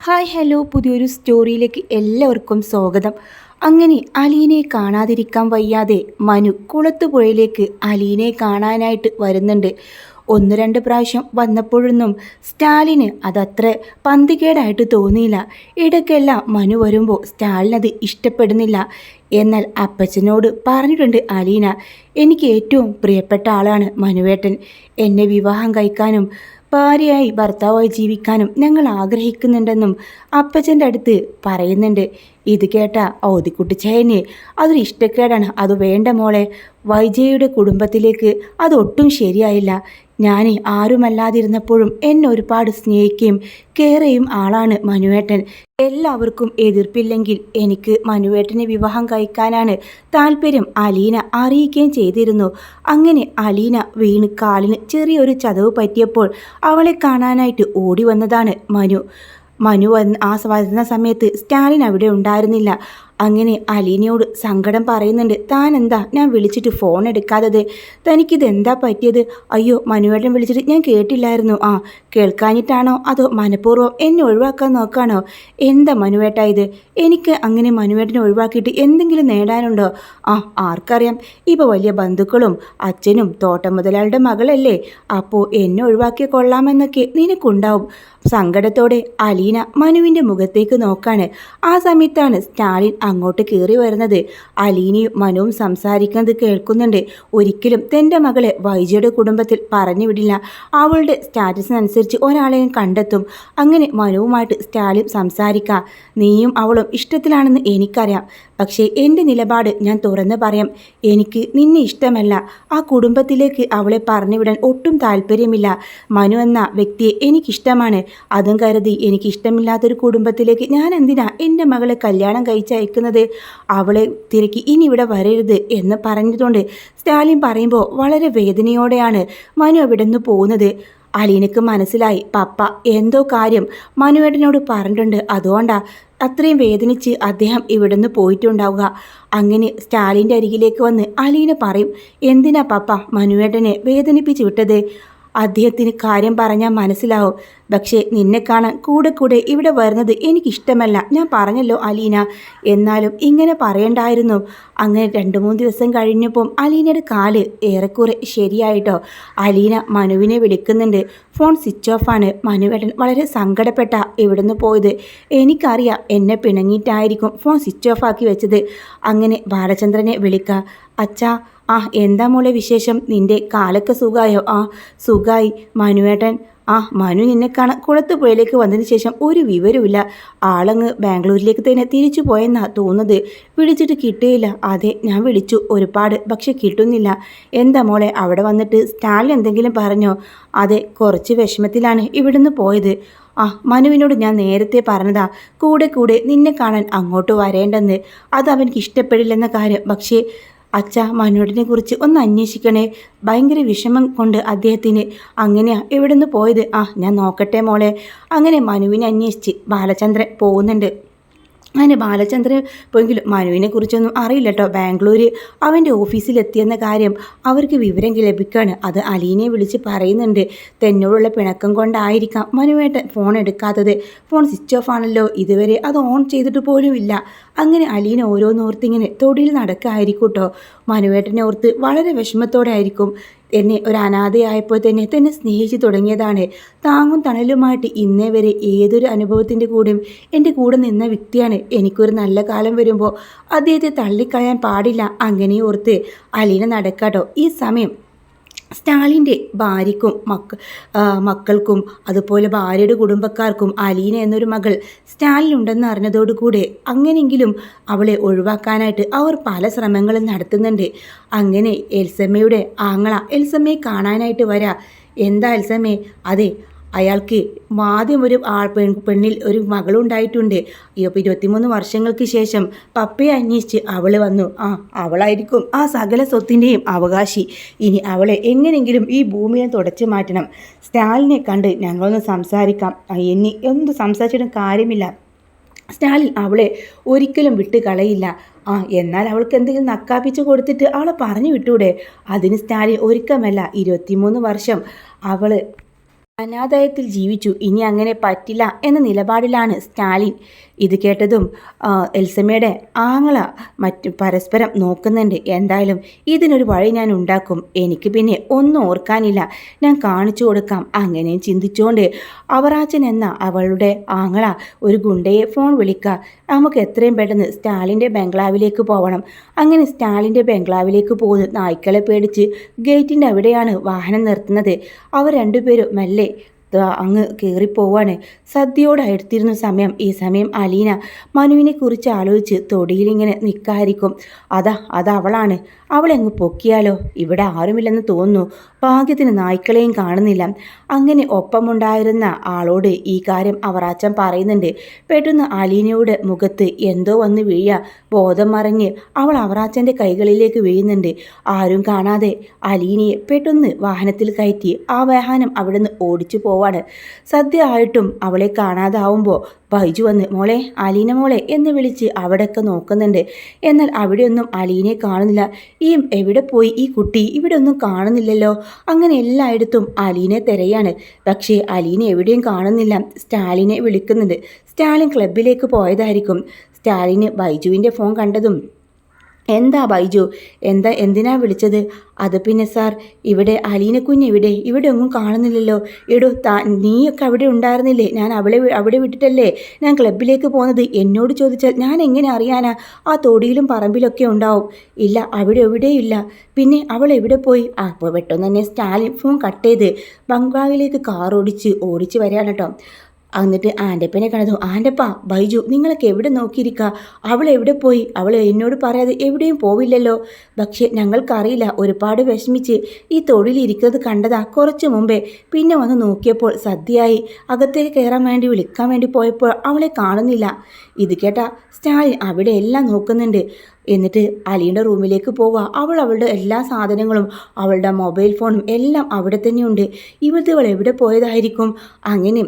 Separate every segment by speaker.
Speaker 1: Hi hello പുതിയൊരു സ്റ്റോറിയിലേക്ക് എല്ലാവർക്കും സ്വാഗതം. അങ്ങനെ അലീനെ കാണാതിരിക്കാൻ വയ്യാതെ മനു കുളത്തുപുഴയിലേക്ക് അലീനെ കാണാനായിട്ട് വരുന്നുണ്ട്. ഒന്ന് രണ്ട് പ്രാവശ്യം വന്നപ്പോഴൊന്നും സ്റ്റാലിന് അതത്ര പന്തികേടായിട്ട് തോന്നിയില്ല. ഇടയ്ക്കെല്ലാം മനു വരുമ്പോൾ സ്റ്റാലിനത് ഇഷ്ടപ്പെടുന്നില്ല. എന്നാൽ അപ്പച്ചനോട് പറഞ്ഞിട്ടുണ്ട് അലീന, എനിക്ക് ഏറ്റവും പ്രിയപ്പെട്ട ആളാണ് മനുവേട്ടൻ. എന്നെ വിവാഹം കഴിക്കാനും ഭാര്യയായി ഭർത്താവായി ജീവിക്കാനും ഞങ്ങൾ ആഗ്രഹിക്കുന്നുണ്ടെന്നും അപ്പച്ചൻ്റെ അടുത്ത് പറയുന്നുണ്ട്. ഇത് കേട്ട ഓതിക്കുട്ടിച്ചേനെ അതൊരു ഇഷ്ടക്കേടാണ്, അത് വേണ്ട മോളെ. വൈജയുടെ കുടുംബത്തിലേക്ക് അതൊട്ടും ശരിയായില്ല. ഞാൻ ആരുമല്ലാതിരുന്നപ്പോഴും എന്നെ ഒരുപാട് സ്നേഹിക്കുകയും കെയർ ആളാണ് മനുവേട്ടൻ. എല്ലാവർക്കും എതിർപ്പില്ലെങ്കിൽ എനിക്ക് മനുവേട്ടനെ വിവാഹം കഴിക്കാനാണ് താല്പര്യം അലീന അറിയിക്കുകയും ചെയ്തിരുന്നു. അങ്ങനെ അലീന വീണ് കാലിന് ചെറിയൊരു ചതവ് പറ്റിയപ്പോൾ അവളെ കാണാനായിട്ട് ഓടി വന്നതാണ് മനു. വരുന്ന സമയത്ത് സ്റ്റാലിൻ അവിടെ ഉണ്ടായിരുന്നില്ല. അങ്ങനെ അലീനയോട് സങ്കടം പറയുന്നുണ്ട്. താൻ എന്താ ഞാൻ വിളിച്ചിട്ട് ഫോൺ എടുക്കാത്തത്? തനിക്കിതെന്താ പറ്റിയത്? അയ്യോ, മനുവേട്ടൻ വിളിച്ചിട്ട് ഞാൻ കേട്ടില്ലായിരുന്നു. കേൾക്കാഞ്ഞിട്ടാണോ അതോ മനഃപൂർവ്വം എന്നെ ഒഴിവാക്കാൻ നോക്കാണോ? എന്താ മനുവേട്ട ഇത്? എനിക്ക് അങ്ങനെ മനുവേട്ടനെ ഒഴിവാക്കിയിട്ട് എന്തെങ്കിലും നേടാനുണ്ടോ? ആർക്കറിയാം, ഇപ്പോൾ വലിയ ബന്ധുക്കളും അച്ഛനും തോട്ടം മുതലാളുടെ മകളല്ലേ, അപ്പോൾ എന്നെ ഒഴിവാക്കിയ കൊള്ളാമെന്നൊക്കെ നിനക്കുണ്ടാവും. സങ്കടത്തോടെ അലീന മനുവിൻ്റെ മുഖത്തേക്ക് നോക്കാണ്. ആ സമയത്താണ് സ്റ്റാലിൻ അങ്ങോട്ട് കയറി വരുന്നത്. അലീനയും മനുവും സംസാരിക്കുന്നത് കേൾക്കുന്നുണ്ട്. ഒരിക്കലും തൻ്റെ മകളെ വൈജയുടെ കുടുംബത്തിൽ പറഞ്ഞു വിടില്ല. അവളുടെ സ്റ്റാറ്റസിനനുസരിച്ച് ഒരാളെയും കണ്ടെത്തും. അങ്ങനെ മനുവുമായിട്ട് സ്റ്റാലിൻ സംസാരിക്കാം. നീയും അവളും ഇഷ്ടത്തിലാണെന്ന് എനിക്കറിയാം. പക്ഷേ എൻ്റെ നിലപാട് ഞാൻ തുറന്ന് പറയാം. എനിക്ക് നിന്നെ ഇഷ്ടമല്ല. ആ കുടുംബത്തിലേക്ക് അവളെ പറഞ്ഞുവിടാൻ ഒട്ടും താല്പര്യമില്ല. മനു എന്ന വ്യക്തിയെ എനിക്കിഷ്ടമാണ്. അതും കരുതി എനിക്കിഷ്ടമില്ലാത്തൊരു കുടുംബത്തിലേക്ക് ഞാൻ എന്തിനാ എൻ്റെ മകളെ കല്യാണം കഴിച്ചയക്കുന്നത്? അവളെ തിരക്കി ഇനി ഇവിടെ വരരുത് എന്ന് പറഞ്ഞതുകൊണ്ട് സ്റ്റാലിൻ പറയുമ്പോൾ വളരെ വേദനയോടെയാണ് മനു അവിടെ നിന്ന് പോകുന്നത്. അലീനക്ക് മനസ്സിലായി, പപ്പ എന്തോ കാര്യം മനുവേട്ടനോട് പറഞ്ഞിട്ടുണ്ട്, അതുകൊണ്ടാ അത്രയും വേദനിച്ച് അദ്ദേഹം ഇവിടുന്ന് പോയിട്ടുണ്ടാവുക. അങ്ങനെ സ്റ്റാലിൻ്റെ അരികിലേക്ക് വന്ന് അലീന പറയും, എന്തിനാ പപ്പ മനുവേട്ടനെ വേദനിപ്പിച്ച് വിട്ടത്? അദ്ദേഹത്തിന് കാര്യം പറഞ്ഞാൽ മനസ്സിലാവും. പക്ഷേ നിന്നെ കാണാൻ കൂടെ ഇവിടെ വരുന്നത് എനിക്കിഷ്ടമല്ല. ഞാൻ പറഞ്ഞല്ലോ അലീന, എന്നാലും ഇങ്ങനെ പറയണ്ടായിരുന്നു. അങ്ങനെ 2-3 ദിവസം കഴിഞ്ഞപ്പം അലീനയുടെ കാല് ഏറെക്കുറെ ശരിയായിട്ടോ. അലീന മനുവിനെ വിളിക്കുന്നുണ്ട്. ഫോൺ സ്വിച്ച് ഓഫാണ്. മനുവേട്ടൻ വളരെ സങ്കടപ്പെട്ട ഇവിടുന്ന് പോയത്. എനിക്കറിയാം, എന്നെ പിണങ്ങിയിട്ടായിരിക്കും ഫോൺ സ്വിച്ച് ഓഫ് ആക്കി വെച്ചത്. അങ്ങനെ ബാലചന്ദ്രനെ വിളിക്കാം. അച്ഛാ, എന്താ മോളെ വിശേഷം? നിൻ്റെ കാലൊക്കെ സുഖമായോ? സുഖമായി മനുവേട്ടൻ. മനു നിന്നെ കാണാൻ കുളത്തുപുഴയിലേക്ക് വന്നതിന് ശേഷം ഒരു വിവരമില്ല. ആളങ്ങ് ബാംഗ്ലൂരിലേക്ക് തന്നെ തിരിച്ചു പോയെന്നാ തോന്നുന്നത്. വിളിച്ചിട്ട് കിട്ടുകയില്ല. അതെ, ഞാൻ വിളിച്ചു ഒരുപാട്, പക്ഷെ കിട്ടുന്നില്ല. എന്താ മോളെ അവിടെ വന്നിട്ട് സ്റ്റാലിൻ എന്തെങ്കിലും പറഞ്ഞോ? അതെ, കുറച്ച് വിഷമത്തിലാണ് ഇവിടുന്ന് പോയത്. മനുവിനോട് ഞാൻ നേരത്തെ പറഞ്ഞതാ കൂടെ നിന്നെ കാണാൻ അങ്ങോട്ട് വരേണ്ടെന്ന്. അത് അവനക്ക് ഇഷ്ടപ്പെടില്ലെന്ന കാര്യം. പക്ഷേ അച്ഛാ, മനുവേട്ടനെ കുറിച്ച് ഒന്ന് അന്വേഷിക്കണേ. ഭയങ്കര വിഷമം കൊണ്ട് അദ്ദേഹത്തിന്. അങ്ങനെയാ ഇവിടെ നിന്ന് പോയത്. ഞാൻ നോക്കട്ടെ മോളെ. അങ്ങനെ മനുവിനെ അന്വേഷിച്ച് ബാലചന്ദ്രൻ പോകുന്നുണ്ട്. അങ്ങനെ ബാലചന്ദ്രൻ പോയെങ്കിലും മനുവിനെ കുറിച്ചൊന്നും അറിയില്ല കേട്ടോ. ബാംഗ്ലൂർ അവൻ്റെ ഓഫീസിലെത്തിയെന്ന കാര്യം അവർക്ക് വിവരം ലഭിക്കുകയാണ്. അത് അലീനയെ വിളിച്ച് പറയുന്നുണ്ട്. തന്നോടുള്ള പിണക്കം കൊണ്ടായിരിക്കാം മനുവേട്ടൻ ഫോൺ എടുക്കാത്തത്. ഫോൺ സ്വിച്ച് ഓഫ് ആണല്ലോ, ഇതുവരെ അത് ഓൺ ചെയ്തിട്ട് പോലും ഇല്ല. അങ്ങനെ അലീന ഓരോന്നോർത്തിങ്ങനെ തൊടിയിൽ നടക്കായിരിക്കും കേട്ടോ. മനുവേട്ടനെ ഓർത്ത് വളരെ വിഷമത്തോടെ ആയിരിക്കും. എന്നെ ഒരു അനാഥയായപ്പോൾ തന്നെ സ്നേഹിച്ച് തുടങ്ങിയതാണ്. താങ്ങും തണലുമായിട്ട് ഇന്നേ വരെ ഏതൊരു അനുഭവത്തിൻ്റെ കൂടെയും എൻ്റെ കൂടെ നിന്ന വ്യക്തിയാണ്. എനിക്കൊരു നല്ല കാലം വരുമ്പോൾ അദ്ദേഹത്തെ തള്ളിക്കളയാൻ പാടില്ല. അങ്ങനെ ഓർത്ത് അലീന നടക്കാട്ടോ. ഈ സമയം സ്റ്റാലിൻ്റെ ഭാര്യയ്ക്കും മക്കൾക്കും അതുപോലെ ഭാര്യയുടെ കുടുംബക്കാർക്കും അലീന എന്നൊരു മകൾ സ്റ്റാലിനുണ്ടെന്ന് അറിഞ്ഞതോടുകൂടെ അങ്ങനെയെങ്കിലും അവളെ ഒഴിവാക്കാനായിട്ട് അവർ പല ശ്രമങ്ങളും നടത്തുന്നുണ്ട്. അങ്ങനെ എൽസമ്മയുടെ ആങ്ങള എൽസമ്മയെ കാണാനായിട്ട് വരാ. എന്താ എൽസമ്മേ? അതെ, അയാൾക്ക് ആദ്യം ഒരു പെണ്ണിൽ ഒരു മകളുണ്ടായിട്ടുണ്ട്. ഇപ്പോൾ 23 വർഷങ്ങൾക്ക് ശേഷം പപ്പയെ അന്വേഷിച്ച് അവൾ വന്നു. അവളായിരിക്കും ആ സകല സ്വത്തിൻ്റെയും അവകാശി. ഇനി അവളെ എങ്ങനെയെങ്കിലും ഈ ഭൂമിയെ തുടച്ചു മാറ്റണം. സ്റ്റാലിനെ കണ്ട് ഞങ്ങളൊന്ന് സംസാരിക്കാം. ഇനി എന്ത് സംസാരിച്ചിട്ടും കാര്യമില്ല. സ്റ്റാലിൻ അവളെ ഒരിക്കലും വിട്ട് കളയില്ല. എന്നാൽ അവൾക്ക് എന്തെങ്കിലും നക്കാപ്പിച്ച് കൊടുത്തിട്ട് അവളെ പറഞ്ഞു വിട്ടൂടെ? അതിന് സ്റ്റാലിൻ ഒരുക്കമല്ല. 23 വർഷം അവൾ അനാദായത്തിൽ ജീവിച്ചു, ഇനി അങ്ങനെ പറ്റില്ല എന്ന നിലപാടിലാണ് സ്റ്റാലിൻ. ഇത് കേട്ടതും എൽസമ്മയുടെ ആങ്ങള പരസ്പരം നോക്കുന്നുണ്ട്. എന്തായാലും ഇതിനൊരു വഴി ഞാൻ ഉണ്ടാക്കും, എനിക്ക് പിന്നെ ഒന്നും ഓർക്കാനില്ല, ഞാൻ കാണിച്ചു കൊടുക്കാം. അങ്ങനെ ചിന്തിച്ചുകൊണ്ട് അവറാച്ചൻ എന്ന അവളുടെ ആങ്ങള ഒരു ഗുണ്ടയെ ഫോൺ വിളിക്കുക, നമുക്ക് എത്രയും പെട്ടെന്ന് സ്റ്റാലിൻ്റെ ബംഗ്ലാവിലേക്ക് പോകണം. അങ്ങനെ സ്റ്റാലിൻ്റെ ബംഗ്ലാവിലേക്ക് പോകുന്ന നായ്ക്കളെ പേടിച്ച് ഗേറ്റിൻ്റെ അവിടെയാണ് വാഹനം നിർത്തുന്നത്. അവർ രണ്ടുപേരും മെല്ലെ അങ്ങ് കയറിപ്പോവാണ്. സദ്യയോട് അടുത്തിരുന്ന സമയം. ഈ സമയം അലീന മനുവിനെ കുറിച്ച് ആലോചിച്ച് തൊടിയിലിങ്ങനെ നിൽക്കായിരിക്കും. അതവളാണ്, അവളെങ്ങ് പൊക്കിയാലോ, ഇവിടെ ആരുമില്ലെന്ന് തോന്നുന്നു, ഭാഗ്യത്തിന് നായ്ക്കളെയും കാണുന്നില്ല. അങ്ങനെ ഒപ്പമുണ്ടായിരുന്ന ആളോട് ഈ കാര്യം അവറാച്ചൻ പറയുന്നുണ്ട്. പെട്ടെന്ന് അലീനയുടെ മുഖത്ത് എന്തോ വന്ന് വീഴുക, ബോധം മറിഞ്ഞ് അവൾ അവറാച്ചൻ്റെ കൈകളിലേക്ക് വീഴുന്നുണ്ട്. ആരും കാണാതെ അലീനയെ പെട്ടെന്ന് വാഹനത്തിൽ കയറ്റി ആ വാഹനം അവിടെ നിന്ന് ഓടിച്ചു പോവാണ്. സദ്യ ആയിട്ടും അവളെ കാണാതാവുമ്പോൾ ബൈജു വന്ന് മോളെ, അലീന മോളെ എന്ന് വിളിച്ച് അവിടെയൊക്കെ നോക്കുന്നുണ്ട്. എന്നാൽ അവിടെയൊന്നും അലീനയെ കാണുന്നില്ല. ഈ എവിടെ പോയി ഈ കുട്ടി, ഇവിടെ ഒന്നും കാണുന്നില്ലല്ലോ. അങ്ങനെ എല്ലായിടത്തും അലീനെ തിരയാണ്. പക്ഷേ അലീന എവിടെയും കാണുന്നില്ല. സ്റ്റാലിനെ വിളിക്കുന്നുണ്ട്. സ്റ്റാലിൻ ക്ലബിലേക്ക് പോയതായിരിക്കും. സ്റ്റാലിന് ബൈജുവിൻ്റെ ഫോൺ കണ്ടതും എന്താ ബൈജു, എന്തിനാ വിളിച്ചത്? അത് പിന്നെ സാർ, ഇവിടെ അലീന കുഞ്ഞെവിടെ, ഇവിടെ ഒന്നും കാണുന്നില്ലല്ലോ. എടോ നീയൊക്കെ അവിടെ ഉണ്ടായിരുന്നില്ലേ? ഞാൻ അവിടെ വിട്ടിട്ടല്ലേ ഞാൻ ക്ലബിലേക്ക് പോകുന്നത്. എന്നോട് ചോദിച്ചാൽ ഞാൻ എങ്ങനെ അറിയാനാ? ആ തൊടിയിലും പറമ്പിലൊക്കെ ഉണ്ടാവും. ഇല്ല, അവിടെ എവിടെയില്ല. പിന്നെ അവൾ എവിടെ പോയി? അപ്പോൾ പെട്ടെന്ന് തന്നെ സ്റ്റാലിൻ ഫോൺ കട്ട് ചെയ്ത് ബംഗ്ലാവിലേക്ക് കാർ ഓടിച്ച് വരികയാണ് കേട്ടോ. എന്നിട്ട് ആൻ്റപ്പനെ കണ്ടതു. ആൻ്റപ്പ, ബൈജു നിങ്ങളൊക്കെ എവിടെ നോക്കിയിരിക്കുക? അവൾ എവിടെ പോയി? അവൾ എന്നോട് പറയാതെ എവിടെയും പോവില്ലല്ലോ. പക്ഷേ ഞങ്ങൾക്കറിയില്ല, ഒരുപാട് വിഷമിച്ച് ഈ തൊഴിലിരിക്കുന്നത് കണ്ടതാ കുറച്ച് മുമ്പേ. പിന്നെ വന്ന് നോക്കിയപ്പോൾ സദ്യയായി. അകത്തേക്ക് കയറാൻ വേണ്ടി വിളിക്കാൻ വേണ്ടി പോയപ്പോൾ അവളെ കാണുന്നില്ല. ഇത് കേട്ട സ്റ്റാലിൻ അവിടെ എല്ലാം നോക്കുന്നുണ്ട്. എന്നിട്ട് അലീൻ്റെ റൂമിലേക്ക് പോവുക. അവളുടെ എല്ലാ സാധനങ്ങളും, അവളുടെ മൊബൈൽ ഫോണും എല്ലാം അവിടെ തന്നെയുണ്ട്. ഇവൾ എവിടെ പോയതായിരിക്കും? അങ്ങനെ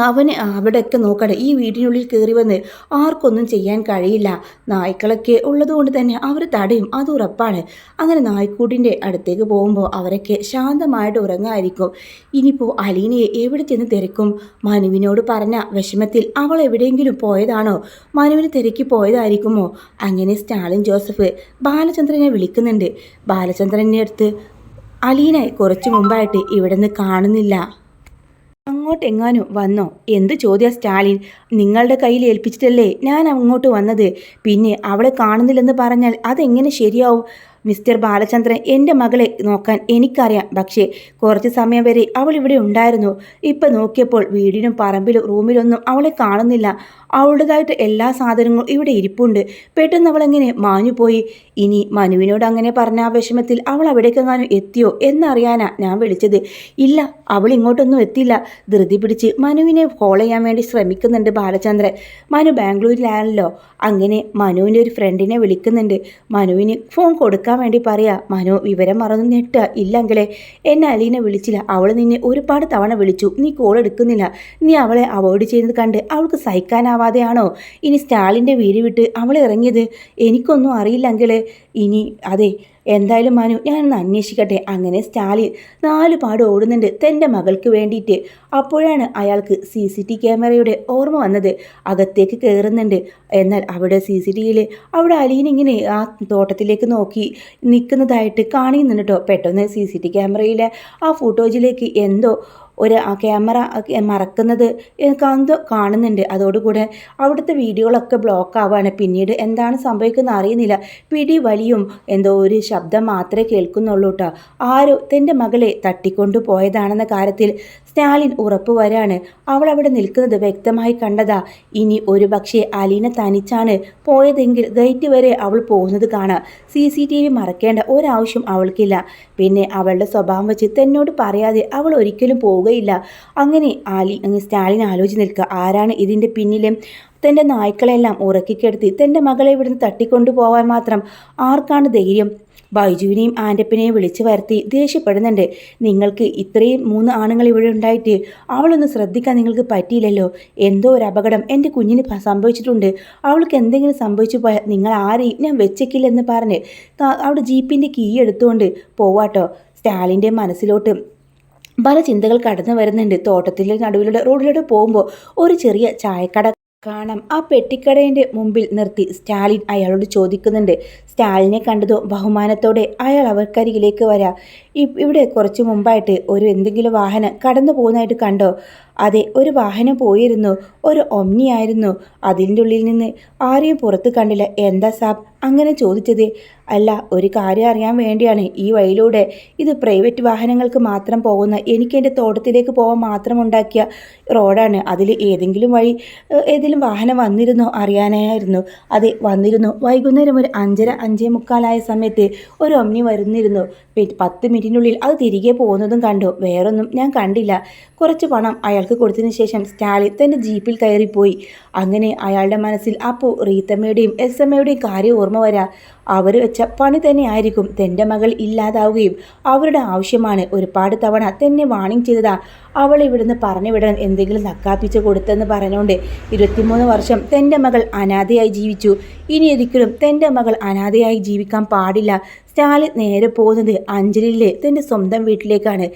Speaker 1: അവിടെയൊക്കെ നോക്കട്ടെ. ഈ വീടിനുള്ളിൽ കയറി വന്ന് ആർക്കൊന്നും ചെയ്യാൻ കഴിയില്ല. നായ്ക്കളൊക്കെ ഉള്ളതുകൊണ്ട് തന്നെ അവർ തടയും, അത് ഉറപ്പാണ്. അങ്ങനെ നായ്ക്കൂട്ടിൻ്റെ അടുത്തേക്ക് പോകുമ്പോൾ അവരൊക്കെ ശാന്തമായിട്ട് ഉറങ്ങായിരിക്കും. ഇനിയിപ്പോൾ അലീനയെ എവിടെ ചെന്ന് തിരക്കും? മനുവിനോട് പറഞ്ഞ വിഷമത്തിൽ അവൾ എവിടെയെങ്കിലും പോയതാണോ? മനുവിന് തിരക്കി പോയതായിരിക്കുമോ? അങ്ങനെ സ്റ്റാലിൻ ജോസഫ് ബാലചന്ദ്രനെ വിളിക്കുന്നുണ്ട്. ബാലചന്ദ്രൻ്റെ അടുത്ത് അലീന കുറച്ച് മുമ്പായിട്ട് ഇവിടെ നിന്ന് കാണുന്നില്ല, അങ്ങോട്ടെങ്ങാനും വന്നോ? എന്ത് ചോദ്യ സ്റ്റാലിൻ, നിങ്ങളുടെ കയ്യിൽ ഏൽപ്പിച്ചിട്ടല്ലേ ഞാൻ അങ്ങോട്ട് വന്നത്. പിന്നെ അവളെ കാണുന്നില്ലെന്ന് പറഞ്ഞാൽ അതെങ്ങനെ ശരിയാവും? മിസ്റ്റർ ബാലചന്ദ്രൻ, എൻ്റെ മകളെ നോക്കാൻ എനിക്കറിയാം. പക്ഷേ കുറച്ച് സമയം വരെ അവൾ ഇവിടെ ഉണ്ടായിരുന്നു. ഇപ്പം നോക്കിയപ്പോൾ വീടിനും പറമ്പിലും റൂമിലൊന്നും അവളെ കാണുന്നില്ല. അവളുടേതായിട്ട് എല്ലാ സാധനങ്ങളും ഇവിടെ ഇരിപ്പുണ്ട്. പെട്ടെന്ന് അവളെങ്ങനെ മാഞ്ഞുപോയി? ഇനി മനുവിനോട് അങ്ങനെ പറഞ്ഞ ആ വിഷമത്തിൽ അവൾ അവിടേക്കെങ്ങാനും എത്തിയോ എന്നറിയാനാ ഞാൻ വിളിച്ചത്. ഇല്ല, അവൾ ഇങ്ങോട്ടൊന്നും എത്തില്ല. ധൃതി പിടിച്ച് മനുവിനെ കോൾ ചെയ്യാൻ വേണ്ടി ശ്രമിക്കുന്നുണ്ട് ബാലചന്ദ്രൻ. മനു ബാംഗ്ലൂരിലാണല്ലോ. അങ്ങനെ മനുവിൻ്റെ ഒരു ഫ്രണ്ടിനെ വിളിക്കുന്നുണ്ട്. മനുവിന് ഫോൺ കൊടുക്കാൻ വേണ്ടി പറയാ. മനു വിവരം മറന്നു ഞെട്ടുക. ഇല്ലെങ്കിലേ, എന്നെ അലീന വിളിച്ചില്ല, അവൾ നിന്നെ ഒരുപാട് തവണ വിളിച്ചു, നീ കോൾ എടുക്കുന്നില്ല. നീ അവളെ അവോയ്ഡ് ചെയ്യുന്നത് കണ്ട് അവൾക്ക് സഹിക്കാനാവാതെയാണോ ഇനി സ്റ്റാലിൻ്റെ വീട് വിട്ട് അവൾ ഇറങ്ങിയത്? എനിക്കൊന്നും അറിയില്ലെങ്കിലേ. ഇനി അതെ, എന്തായാലും മനു ഞാനൊന്ന് അന്വേഷിക്കട്ടെ. അങ്ങനെ സ്റ്റാലിൻ 4 പാട് ഓടുന്നുണ്ട് തൻ്റെ മകൾക്ക് വേണ്ടിയിട്ട്. അപ്പോഴാണ് അയാൾക്ക് CCTV ക്യാമറയുടെ ഓർമ്മ വന്നത്. അകത്തേക്ക് കയറുന്നുണ്ട്. എന്നാൽ അവിടെ CCTVയിൽ അവിടെ അലീന ഇങ്ങനെ ആ തോട്ടത്തിലേക്ക് നോക്കി നിൽക്കുന്നതായിട്ട് കാണുന്നുണ്ട് കേട്ടോ. പെട്ടെന്ന് CCTV ക്യാമറയിലെ ആ ഫുട്ടേജിലേക്ക് എന്തോ ആ ക്യാമറ മറക്കുന്നത് കാണുന്നുണ്ട്. അതോടുകൂടെ അവിടുത്തെ വീഡിയോകളൊക്കെ ബ്ലോക്ക് ആവുകയാണ്. പിന്നീട് എന്താണ് സംഭവിക്കുന്നത് അറിയുന്നില്ല. പിടി വലിയും എന്തോ ഒരു ശബ്ദം മാത്രമേ കേൾക്കുന്നുള്ളൂ കേട്ടോ. ആരോ തൻ്റെ മകളെ തട്ടിക്കൊണ്ടു പോയതാണെന്ന കാര്യത്തിൽ സ്റ്റാലിൻ ഉറപ്പ് വരാണ്. അവൾ അവിടെ നിൽക്കുന്നത് വ്യക്തമായി കണ്ടതാ. ഇനി ഒരു പക്ഷേ അലീന തനിച്ചാണ് പോയതെങ്കിൽ ഗേറ്റ് വരെ അവൾ പോകുന്നത് കാണാം. CCTV മറക്കേണ്ട ഒരാവശ്യം അവൾക്കില്ല. പിന്നെ അവളുടെ സ്വഭാവം വെച്ച് തന്നോട് പറയാതെ അവൾ ഒരിക്കലും പോവുകയില്ല. അങ്ങനെ സ്റ്റാലിൻ ആലോചിച്ച് നിൽക്കുക, ആരാണ് ഇതിൻ്റെ പിന്നിലും? തൻ്റെ നായ്ക്കളെല്ലാം ഉറക്കിക്കെടുത്തി തൻ്റെ മകളെ ഇവിടുന്ന് തട്ടിക്കൊണ്ടു പോകാൻ മാത്രം ആർക്കാണ് ധൈര്യം? ബൈജുവിനെയും ആൻ്റപ്പനെയും വിളിച്ചു വരുത്തി ദേഷ്യപ്പെടുന്നുണ്ട്. നിങ്ങൾക്ക് ഇത്രയും 3 ആണുങ്ങൾ ഇവിടെ ഉണ്ടായിട്ട് അവളൊന്ന് ശ്രദ്ധിക്കാൻ നിങ്ങൾക്ക് പറ്റിയില്ലല്ലോ. എന്തോ ഒരു അപകടം എൻ്റെ കുഞ്ഞിന് സംഭവിച്ചിട്ടുണ്ട്. അവൾക്ക് എന്തെങ്കിലും സംഭവിച്ചു പോയാൽ നിങ്ങൾ ആരെയും ഞാൻ വെച്ചേക്കില്ലെന്ന് പറഞ്ഞ് അവിടെ ജീപ്പിൻ്റെ കീ എടുത്തുകൊണ്ട് പോവാട്ടോ. സ്റ്റാലിൻ്റെ മനസ്സിലോട്ട് പല ചിന്തകൾ കടന്നു വരുന്നുണ്ട്. തോട്ടത്തിലെ നടുവിലൂടെ റോഡിലൂടെ പോകുമ്പോൾ ഒരു ചെറിയ ചായക്കട കാണാം. ആ പെട്ടിക്കടേൻ്റെ മുമ്പിൽ നിർത്തി സ്റ്റാലിൻ അയാളോട് ചോദിക്കുന്നുണ്ട്. സ്റ്റാലിനെ കണ്ടതോ ബഹുമാനത്തോടെ അയാൾ അവർക്കരികിലേക്ക് വരാം. ഇവിടെ കുറച്ച് മുമ്പായിട്ട് ഒരു എന്തെങ്കിലും വാഹനം കടന്നു പോകുന്നതായിട്ട് കണ്ടോ? അതെ, ഒരു വാഹനം പോയിരുന്നു. ഒരു ഒമ്നി ആയിരുന്നു. അതിൻ്റെ ഉള്ളിൽ നിന്ന് ആരെയും പുറത്ത് കണ്ടില്ല. എന്താ സാബ് അങ്ങനെ ചോദിച്ചത്? അല്ല, ഒരു കാര്യം അറിയാൻ വേണ്ടിയാണ്. ഈ വഴിയിലൂടെ ഇത് പ്രൈവറ്റ് വാഹനങ്ങൾക്ക് മാത്രം പോകുന്ന, എനിക്ക് എൻ്റെ തോട്ടത്തിലേക്ക് പോകാൻ മാത്രം ഉണ്ടാക്കിയ റോഡാണ്. അതിൽ ഏതെങ്കിലും വഴി ഏതെങ്കിലും വാഹനം വന്നിരുന്നോ അറിയാനായിരുന്നു. അതെ, വന്നിരുന്നു. വൈകുന്നേരം ഒരു 5:45 സമയത്ത് ഒരു ഒമ്നി വരുന്നിരുന്നു. 10 മിനിറ്റിനുള്ളിൽ അത് തിരികെ പോകുന്നതും കണ്ടു. വേറൊന്നും ഞാൻ കണ്ടില്ല. കുറച്ച് പണം അയാൾക്ക് കൊടുത്തതിന് ശേഷം സ്റ്റാലിൻ തൻ്റെ ജീപ്പിൽ കയറിപ്പോയി. അങ്ങനെ അയാളുടെ മനസ്സിൽ അപ്പോൾ റീത്തമ്മയുടെയും എൽസമ്മയുടെയും കാര്യം ഓർമ്മ വരാം. അവർ വെച്ച പണി തന്നെ ആയിരിക്കും തൻ്റെ മകൾ ഇല്ലാതാവുകയും അവരുടെ ആവശ്യമാണ്. ഒരുപാട് തവണ തന്നെ വാണിംഗ് ചെയ്തതാ അവൾ ഇവിടുന്ന് പറഞ്ഞു വിടാൻ എന്തെങ്കിലും നക്കാപ്പിച്ച് കൊടുത്തെന്ന് പറഞ്ഞുകൊണ്ട് 23 വർഷം തൻ്റെ മകൾ അനാഥയായി ജീവിച്ചു. ഇനി ഒരിക്കലും തൻ്റെ മകൾ അനാഥയായി ജീവിക്കാൻ പാടില്ല. സ്റ്റാലിൻ നേരെ പോകുന്നത് അഞ്ജലിയിലെ തൻ്റെ സ്വന്തം വീട്ടിലേക്കാണ്.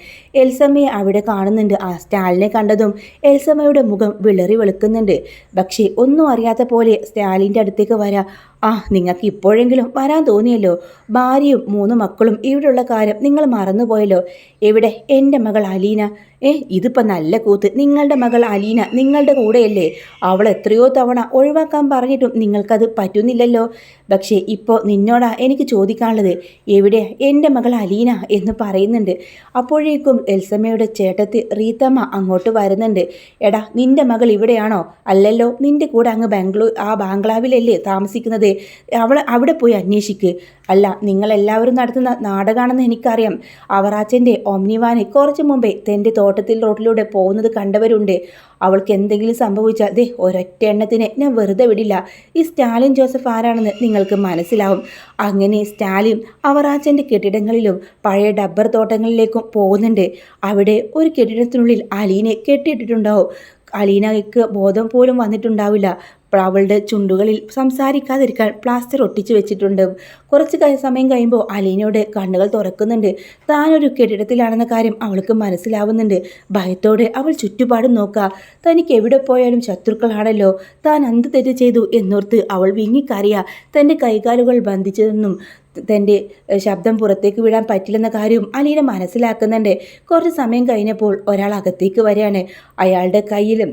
Speaker 1: എൽസമ്മയെ അവിടെ കാണുന്നുണ്ട്. ആ സ്റ്റാലിനെ കണ്ടതും എൽസമ്മയുടെ മുഖം വിളറി വെളുക്കുന്നുണ്ട്. പക്ഷേ ഒന്നും അറിയാത്ത പോലെ സ്റ്റാലിൻ്റെ അടുത്തേക്ക് വരാം. നിങ്ങൾക്ക് ഇപ്പോഴെങ്കിലും വരാൻ തോന്നിയല്ലോ. ഭാര്യയും 3 മക്കളും ഇവിടെയുള്ള കാര്യം നിങ്ങൾ മറന്നുപോയല്ലോ. എവിടെ എൻ്റെ മകൾ അലീന? ഇതിപ്പോൾ നല്ല കൂത്ത്. നിങ്ങളുടെ മകൾ അലീന നിങ്ങളുടെ കൂടെയല്ലേ? അവൾ എത്രയോ തവണ ഒഴിവാക്കാൻ പറഞ്ഞിട്ടും നിങ്ങൾക്കത് പറ്റുന്നില്ലല്ലോ. പക്ഷേ ഇപ്പോൾ നിന്നോടാ എനിക്ക് ചോദിക്കാനുള്ളത്. എവിടെ എൻ്റെ മകൾ അലീന എന്ന് പറയുന്നുണ്ട്. അപ്പോഴേക്കും എൽസമ്മയുടെ ചേട്ടത്തി റീത്തമ്മ അങ്ങോട്ട് വരുന്നുണ്ട്. എടാ, നിൻ്റെ മകൾ ഇവിടെയാണോ? അല്ലല്ലോ, നിൻ്റെ കൂടെ അങ്ങ് ബാംഗ്ലാവിലല്ലേ താമസിക്കുന്നത്? അവിടെ പോയി അന്വേഷിക്ക്. അല്ല, നിങ്ങളെല്ലാവരും നടത്തുന്ന നാടകമാണെന്ന് എനിക്കറിയാം. അവറാച്ചൻ്റെ ഒമ്നിവാന് കുറച്ച് മുമ്പേ തൻ്റെ തോട്ടത്തിൽ റോഡിലൂടെ പോകുന്നത് കണ്ടവരുണ്ട്. അവൾക്ക് എന്തെങ്കിലും സംഭവിച്ചാൽ ഒരൊറ്റ എണ്ണത്തിനെ ഞാൻ വെറുതെ വിടില്ല. ഈ സ്റ്റാലിൻ ജോസഫ് ആരാണെന്ന് നിങ്ങൾക്ക് മനസ്സിലാവും. അങ്ങനെ സ്റ്റാലിൻ അവറാച്ചൻ്റെ കെട്ടിടങ്ങളിലും പഴയ ഡബ്ബർ തോട്ടങ്ങളിലേക്കും പോകുന്നുണ്ട്. അവിടെ ഒരു കെട്ടിടത്തിനുള്ളിൽ അലീനെ കെട്ടിയിട്ടിട്ടുണ്ടാവും. അലീനയ്ക്ക് ബോധം പോലും വന്നിട്ടുണ്ടാവില്ല. അവളുടെ ചുണ്ടുകളിൽ സംസാരിക്കാതിരിക്കാൻ പ്ലാസ്റ്റർ ഒട്ടിച്ചു വെച്ചിട്ടുണ്ട്. കുറച്ച് സമയം കഴിയുമ്പോൾ അലീനയുടെ കണ്ണുകൾ തുറക്കുന്നുണ്ട്. താനൊരു കെട്ടിടത്തിലാണെന്ന കാര്യം അവൾക്ക് മനസ്സിലാവുന്നുണ്ട്. ഭയത്തോടെ അവൾ ചുറ്റുപാടും നോക്കുക. തനിക്ക് എവിടെ പോയാലും ശത്രുക്കളാണല്ലോ. താൻ എന്ത് തെറ്റ് ചെയ്തു എന്നോർത്ത് അവൾ വിങ്ങിക്കറിയുക. തൻ്റെ കൈകാലുകൾ ബന്ധിച്ചതെന്നും തൻ്റെ ശബ്ദം പുറത്തേക്ക് വിടാൻ പറ്റില്ലെന്ന കാര്യവും അലീന മനസ്സിലാക്കുന്നുണ്ട്. കുറച്ച് സമയം കഴിഞ്ഞപ്പോൾ ഒരാൾ അകത്തേക്ക് വരികയാണ്. അയാളുടെ കയ്യിലും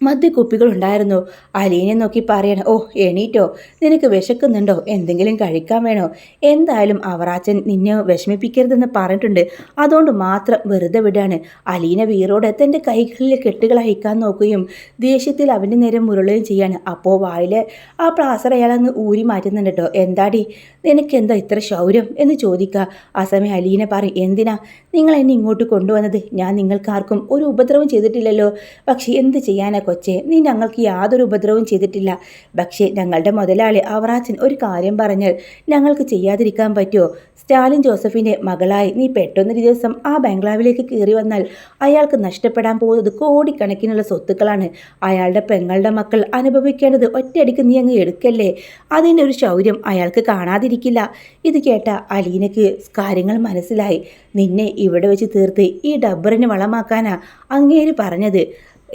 Speaker 1: മദ്യക്കുപ്പികൾ ഉണ്ടായിരുന്നു. അലീനെ നോക്കി പറയണം, എണീറ്റോ? നിനക്ക് വിശക്കുന്നുണ്ടോ? എന്തെങ്കിലും കഴിക്കാൻ വേണോ? എന്തായാലും അവറാച്ചൻ നിന്നെ വിഷമിപ്പിക്കരുതെന്ന് പറഞ്ഞിട്ടുണ്ട്. അതുകൊണ്ട് മാത്രം വെറുതെ വിടാണ്. അലീന വീറോടെ തൻ്റെ കൈകളിലെ കെട്ടുകൾ അയക്കാൻ നോക്കുകയും ദേഷ്യത്തിൽ അവൻ്റെ നേരെ മുരളുകയും ചെയ്യാണ്. അപ്പോൾ വായിലെ ആ പ്ലാസ്റ്റർ അയാളങ്ങ് ഊരി മാറ്റുന്നുണ്ട് കേട്ടോ. എന്താടി, നിനക്കെന്താ ഇത്ര ശൗര്യം എന്ന് ചോദിക്കുക. ആ സമയം അലീന പറയും, എന്തിനാ നിങ്ങൾ എന്നെ ഇങ്ങോട്ട് കൊണ്ടുവന്നത്? ഞാൻ നിങ്ങൾക്കാർക്കും ഒരു ഉപദ്രവം ചെയ്തിട്ടില്ലല്ലോ. പക്ഷേ എന്ത് ചെയ്യാനാ കൊച്ചേ, നീ ഞങ്ങൾക്ക് യാതൊരു ഉപദ്രവവും ചെയ്തിട്ടില്ല. പക്ഷേ ഞങ്ങളുടെ മുതലാളി അവറാച്ചൻ ഒരു കാര്യം പറഞ്ഞാൽ ഞങ്ങൾക്ക് ചെയ്യാതിരിക്കാൻ പറ്റുമോ? സ്റ്റാലിൻ ജോസഫിൻ്റെ മകളായി നീ പെട്ടെന്നൊരു ദിവസം ആ ബംഗ്ലാവിലേക്ക് കയറി വന്നാൽ അയാൾക്ക് നഷ്ടപ്പെടാൻ പോകുന്നത് കോടിക്കണക്കിനുള്ള സ്വത്തുക്കളാണ്. അയാളുടെ പെങ്ങളുടെ മക്കൾ അനുഭവിക്കേണ്ടത് ഒറ്റയടിക്ക് നീ അങ്ങ് എടുക്കല്ലേ? അതിൻ്റെ ഒരു ശൗര്യം അയാൾക്ക് കാണാതിരിക്കില്ല. ഇത് കേട്ട അലീനയ്ക്ക് കാര്യങ്ങൾ മനസ്സിലായി. നിന്നെ ഇവിടെ വെച്ച് തീർത്ത് ഈ ഡബ്ബറിന് വളമാക്കാനാ അങ്ങേര് പറഞ്ഞത്.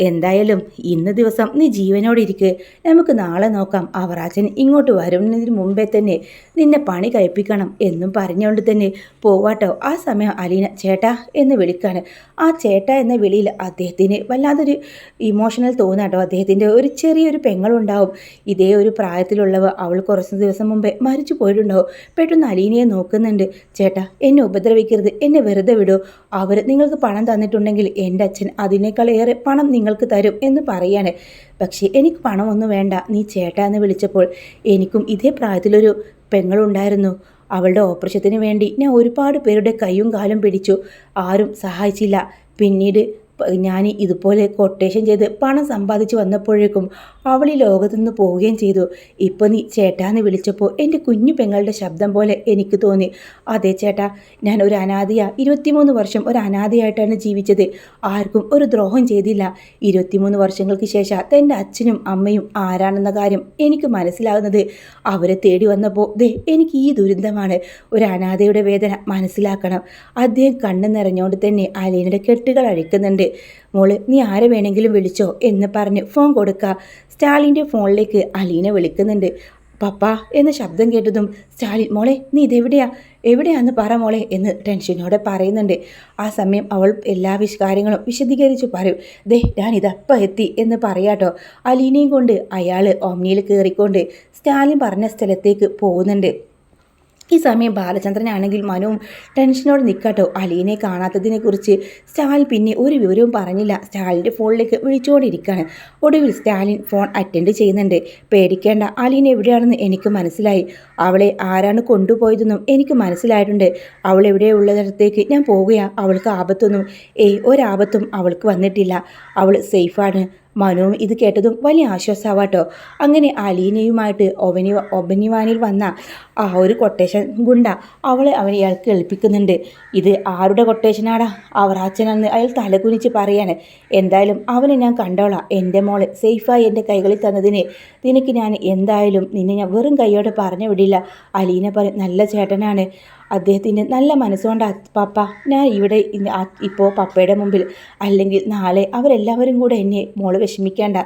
Speaker 1: എന്തായാലും ഇന്ന് ദിവസം നീ ജീവനോടെ ഇരിക്ക്. നമുക്ക് നാളെ നോക്കാം. അവറാച്ചൻ ഇങ്ങോട്ട് വരുന്നതിന് മുമ്പേ തന്നെ നിന്നെ പണി കഴിപ്പിക്കണം എന്നും പറഞ്ഞുകൊണ്ട് തന്നെ പോവാട്ടോ. ആ സമയം അലീന ചേട്ടാ എന്ന് വിളിക്കാണ്. ആ ചേട്ടാ എന്ന വിളിയിൽ അദ്ദേഹത്തിന് വല്ലാതൊരു ഇമോഷണൽ തോന്നാട്ടോ. അദ്ദേഹത്തിൻ്റെ ഒരു ചെറിയൊരു പെങ്ങളുണ്ടാവും. ഇതേ ഒരു പ്രായത്തിലുള്ളവ. അവൾ കുറച്ച് ദിവസം മുമ്പേ മരിച്ചു പോയിട്ടുണ്ടാവും. പെട്ടെന്ന് അലീനയെ നോക്കുന്നുണ്ട്. ചേട്ടാ, എന്നെ ഉപദ്രവിക്കരുത്, എന്നെ വെറുതെ വിടൂ. അവർ നിങ്ങൾക്ക് പണം തന്നിട്ടുണ്ടെങ്കിൽ എൻ്റെ അച്ഛൻ അതിനേക്കാളേറെ പണം നിങ്ങൾക്ക് തരും എന്ന് പറയാണ്. പക്ഷേ എനിക്ക് പണമൊന്നും വേണ്ട. നീ ചേട്ടാ എന്ന് വിളിച്ചപ്പോൾ എനിക്കും ഇതേ പ്രായത്തിലൊരു പെങ്ങളുണ്ടായിരുന്നു. അവളുടെ ഓപ്പറേഷത്തിന് വേണ്ടി ഞാൻ ഒരുപാട് പേരുടെ കൈയും കാലും പിടിച്ചു. ആരും സഹായിച്ചില്ല. പിന്നീട് ഞാൻ ഇതുപോലെ കൊട്ടേഷൻ ചെയ്ത് പണം സമ്പാദിച്ച് വന്നപ്പോഴേക്കും അവൾ ഈ ലോകത്തു നിന്ന് പോവുകയും ചെയ്തു. ഇപ്പോൾ നീ ചേട്ടാന്ന് വിളിച്ചപ്പോൾ എൻ്റെ കുഞ്ഞു പെങ്ങളുടെ ശബ്ദം പോലെ എനിക്ക് തോന്നി. അതെ ചേട്ടാ, ഞാൻ ഒരു അനാഥയാ. 23 വർഷം ഒരു അനാഥയായിട്ടാണ് ജീവിച്ചത്. ആർക്കും ഒരു ദ്രോഹം ചെയ്തില്ല. 23 വർഷങ്ങൾക്ക് ശേഷം തൻ്റെ അച്ഛനും അമ്മയും ആരാണെന്ന കാര്യം എനിക്ക് മനസ്സിലാകുന്നത്. അവരെ തേടി വന്നപ്പോൾ എനിക്ക് ഈ ദുരന്തമാണ്. ഒരു അനാഥയുടെ വേദന മനസ്സിലാക്കണം. അദ്ദേഹം കണ്ണു നിറഞ്ഞുകൊണ്ട് തന്നെ അലീനയുടെ കെട്ടുകൾ അഴിക്കുന്നുണ്ട്. മോള്, നീ ആരെ വേണമെങ്കിലും വിളിച്ചോ എന്ന് പറഞ്ഞ് ഫോൺ കൊടുക്കുക. സ്റ്റാലിൻ്റെ ഫോണിലേക്ക് അലീന വിളിക്കുന്നുണ്ട്. പപ്പ എന്ന ശബ്ദം കേട്ടതും സ്റ്റാലിൻ, മോളെ നീ എവിടെയാന്ന് പറ മോളെ എന്ന് ടെൻഷനോടെ പറയുന്നുണ്ട്. ആ സമയം അവൾ എല്ലാ കാര്യങ്ങളും വിശദീകരിച്ച് പറയും. ഞാൻ ഇതപ്പം എത്തി എന്ന് പറയാട്ടോ. അലീനയും കൊണ്ട് അയാൾ ഓമ്നിയിൽ കയറിക്കൊണ്ട് സ്റ്റാലിൻ പറഞ്ഞ സ്ഥലത്തേക്ക് പോകുന്നുണ്ട്. ഈ സമയം ബാലചന്ദ്രനാണെങ്കിൽ മനുവും ടെൻഷനോട് നിൽക്കാട്ടോ. അലീനെ കാണാത്തതിനെക്കുറിച്ച് സ്റ്റാലിൻ പിന്നെ ഒരു വിവരവും പറഞ്ഞില്ല. സ്റ്റാലിൻ്റെ ഫോണിലേക്ക് വിളിച്ചുകൊണ്ടിരിക്കുകയാണ്. ഒടുവിൽ സ്റ്റാലിൻ ഫോൺ അറ്റൻഡ് ചെയ്യുന്നുണ്ട്. പേടിക്കേണ്ട, അലീന എവിടെയാണെന്ന് എനിക്ക് മനസ്സിലായി. അവളെ ആരാണ് കൊണ്ടുപോയതെന്നും എനിക്ക് മനസ്സിലായിട്ടുണ്ട്. അവൾ എവിടെയുള്ളിടത്തേക്ക് ഞാൻ പോവുകയാണ്. അവൾക്ക് ആപത്തൊന്നും ഒരാപത്തും അവൾക്ക് വന്നിട്ടില്ല. അവൾ സേഫാണ്. മനുവും ഇത് കേട്ടതും വലിയ ആശ്വാസമാവാട്ടോ. അങ്ങനെ അലീനയുമായിട്ട് ഒബനിവാനിൽ വന്ന ആ ഒരു കൊട്ടേഷൻ ഗുണ്ട ഇയാൾക്ക് ഏൽപ്പിക്കുന്നുണ്ട്. ഇത് ആരുടെ കൊട്ടേഷനാടാ? അവറാച്ചനെന്ന് അയാൾ തലകുനിച്ച് പറയാണ്. എന്തായാലും അവനെ ഞാൻ കണ്ടോളാം. എൻ്റെ മോളെ സേഫായി എൻ്റെ കൈകളിൽ തന്നതിന് നിനക്ക് ഞാൻ എന്തായാലും നിന്നെ ഞാൻ വെറും കൈയോടെ പറഞ്ഞു വിടില്ല. അലീന പറയും, നല്ല ചേട്ടനാണ്. അദ്ദേഹത്തിൻ്റെ നല്ല മനസ്സുകൊണ്ട് പപ്പ ഞാൻ ഇവിടെ ഇപ്പോൾ പപ്പയുടെ മുമ്പിൽ, അല്ലെങ്കിൽ നാളെ അവരെല്ലാവരും കൂടെ എന്നെ മോള് വിഷമിക്കേണ്ട,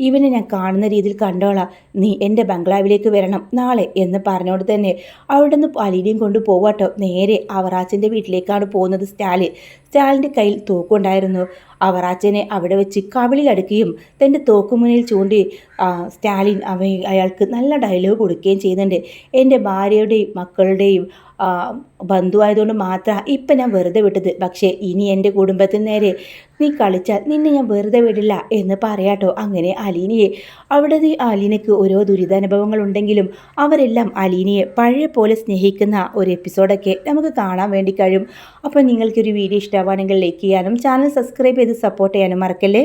Speaker 1: ഇവനെ ഞാൻ കാണുന്ന രീതിയിൽ കണ്ടോളാം. നീ എൻ്റെ ബംഗ്ലാവിലേക്ക് വരണം നാളെ എന്ന് പറഞ്ഞോട് തന്നെ അവിടെ നിന്ന് അലീനയും കൊണ്ട് പോവാട്ടോ. നേരെ അവറാച്ചൻ്റെ വീട്ടിലേക്കാണ് പോകുന്നത്. സ്റ്റാലിൻ്റെ കയ്യിൽ തോക്കുണ്ടായിരുന്നു. അവറാച്ചനെ അവിടെ വെച്ച് കവിളിലടുക്കുകയും തൻ്റെ തോക്കുമുന്നിൽ ചൂണ്ടി സ്റ്റാലിൻ അയാൾക്ക് നല്ല ഡയലോഗ് കൊടുക്കുകയും ചെയ്യുന്നുണ്ട്. എൻ്റെ ഭാര്യയുടെയും മക്കളുടെയും ബന്ധുവായതുകൊണ്ട് മാത്രമാണ് ഇപ്പം ഞാൻ വെറുതെ വിട്ടത്. പക്ഷേ ഇനി എൻ്റെ കുടുംബത്തിന് നേരെ നീ കളിച്ചാൽ നിന്നെ ഞാൻ വെറുതെ വിടില്ല എന്ന് പറയാട്ടോ. അങ്ങനെ അലീനയ്ക്ക് ഓരോ ദുരിതാനുഭവങ്ങൾ ഉണ്ടെങ്കിലും അവരെല്ലാം അലീനയെ പഴയ പോലെ സ്നേഹിക്കുന്ന ഒരു എപ്പിസോഡൊക്കെ നമുക്ക് കാണാൻ വേണ്ടി കഴിയും. അപ്പോൾ നിങ്ങൾക്കൊരു വീഡിയോ ഇഷ്ടമാണെങ്കിൽ ലൈക്ക് ചെയ്യാനും ചാനൽ സബ്സ്ക്രൈബ് ചെയ്ത് സപ്പോർട്ട് ചെയ്യാനും മറക്കല്ലേ.